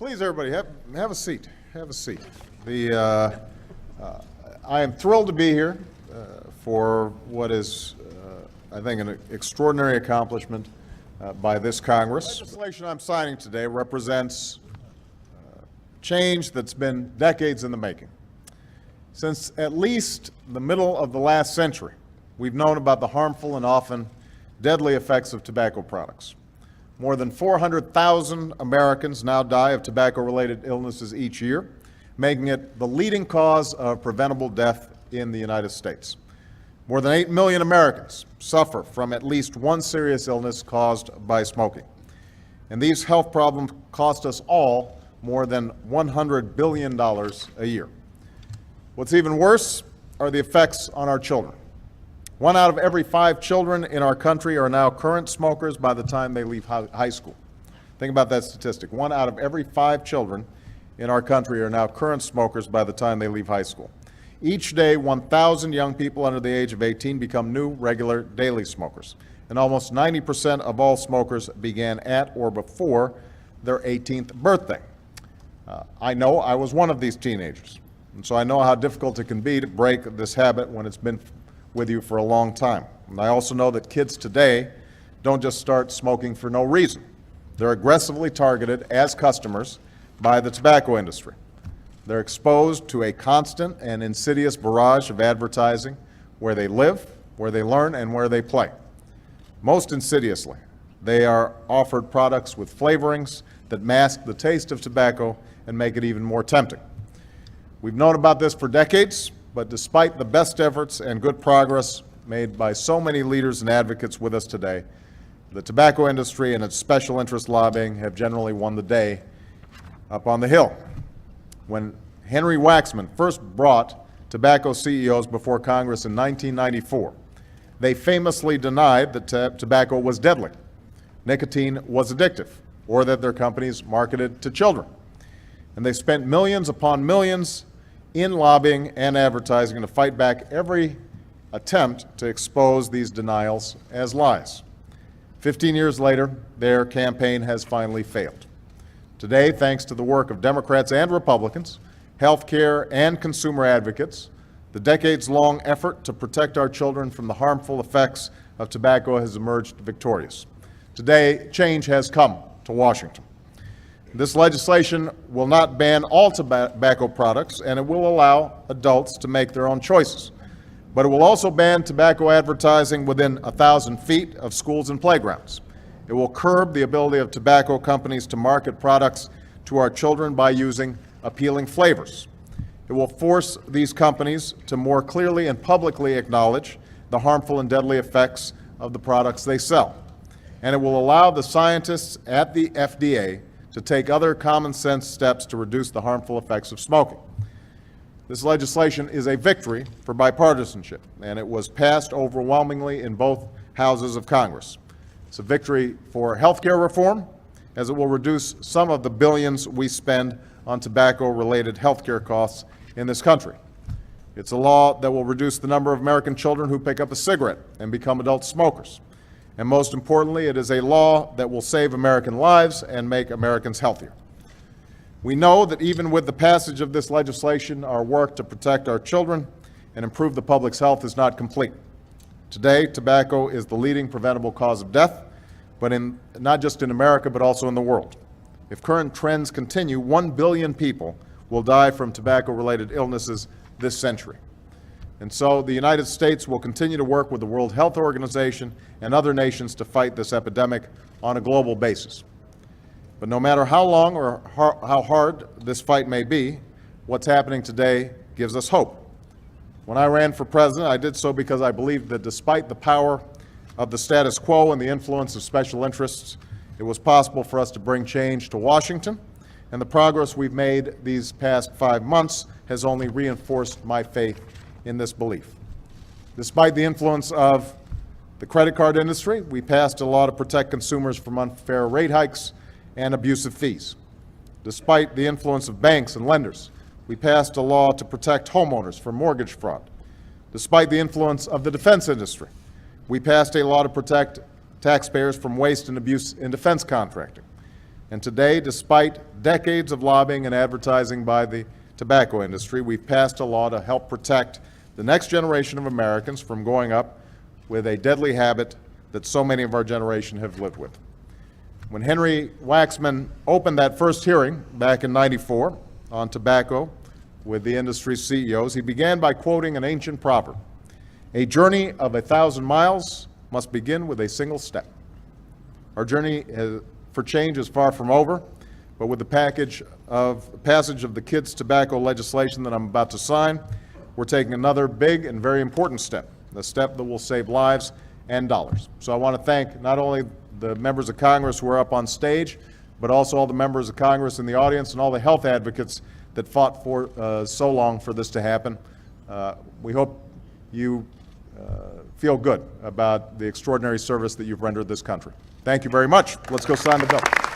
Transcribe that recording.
Please, everybody, have a seat. Have a seat. I am thrilled to be here for what is, I think, an extraordinary accomplishment by this Congress. The legislation I'm signing today represents change that's been decades in the making. Since at least the middle of the last century, we've known about the harmful and often deadly effects of tobacco products. More than 400,000 Americans now die of tobacco-related illnesses each year, making it the leading cause of preventable death in the United States. More than 8 million Americans suffer from at least one serious illness caused by smoking. And these health problems cost us all more than $100 billion a year. What's even worse are the effects on our children. 1 out of every 5 children in our country are now current smokers by the time they leave high school. Think about that statistic. 1 out of every 5 children in our country are now current smokers by the time they leave high school. Each day, 1,000 young people under the age of 18 become new, regular, daily smokers. And almost 90% of all smokers began at or before their 18th birthday. I know I was one of these teenagers. And so I know how difficult it can be to break this habit when it's been with you for a long time. And I also know that kids today don't just start smoking for no reason. They're aggressively targeted as customers by the tobacco industry. They're exposed to a constant and insidious barrage of advertising where they live, where they learn, and where they play. Most insidiously, they are offered products with flavorings that mask the taste of tobacco and make it even more tempting. We've known about this for decades, but despite the best efforts and good progress made by so many leaders and advocates with us today, the tobacco industry and its special interest lobbying have generally won the day up on the Hill. When Henry Waxman first brought tobacco CEOs before Congress in 1994, they famously denied that tobacco was deadly, nicotine was addictive, or that their companies marketed to children. And they spent millions upon millions in lobbying and advertising to fight back every attempt to expose these denials as lies. 15 years later, their campaign has finally failed. Today, thanks to the work of Democrats and Republicans, healthcare and consumer advocates, the decades-long effort to protect our children from the harmful effects of tobacco has emerged victorious. Today, change has come to Washington. This legislation will not ban all tobacco products, and it will allow adults to make their own choices. But it will also ban tobacco advertising within 1,000 feet of schools and playgrounds. It will curb the ability of tobacco companies to market products to our children by using appealing flavors. It will force these companies to more clearly and publicly acknowledge the harmful and deadly effects of the products they sell. And it will allow the scientists at the FDA to take other common sense steps to reduce the harmful effects of smoking. This legislation is a victory for bipartisanship, and it was passed overwhelmingly in both houses of Congress. It's a victory for health care reform, as it will reduce some of the billions we spend on tobacco-related health care costs in this country. It's a law that will reduce the number of American children who pick up a cigarette and become adult smokers. And most importantly, it is a law that will save American lives and make Americans healthier. We know that even with the passage of this legislation, our work to protect our children and improve the public's health is not complete. Today, tobacco is the leading preventable cause of death, but not just in America, but also in the world. If current trends continue, 1 billion people will die from tobacco-related illnesses this century. And so the United States will continue to work with the World Health Organization and other nations to fight this epidemic on a global basis. But no matter how long or how hard this fight may be, what's happening today gives us hope. When I ran for president, I did so because I believed that despite the power of the status quo and the influence of special interests, it was possible for us to bring change to Washington, and the progress we've made these past 5 months has only reinforced my faith in this belief. Despite the influence of the credit card industry, we passed a law to protect consumers from unfair rate hikes and abusive fees. Despite the influence of banks and lenders, we passed a law to protect homeowners from mortgage fraud. Despite the influence of the defense industry, we passed a law to protect taxpayers from waste and abuse in defense contracting. And today, despite decades of lobbying and advertising by the tobacco industry, we've passed a law to help protect the next generation of Americans from growing up with a deadly habit that so many of our generation have lived with. When Henry Waxman opened that first hearing back in '94 on tobacco with the industry's CEOs, he began by quoting an ancient proverb: "A journey of 1,000 miles must begin with a single step." Our journey for change is far from over, but with the passage of the kids' tobacco legislation that I'm about to sign, we're taking another big and very important step, a step that will save lives and dollars. So I want to thank not only the members of Congress who are up on stage, but also all the members of Congress in the audience and all the health advocates that fought for so long for this to happen. We hope you feel good about the extraordinary service that you've rendered this country. Thank you very much. Let's go sign the bill.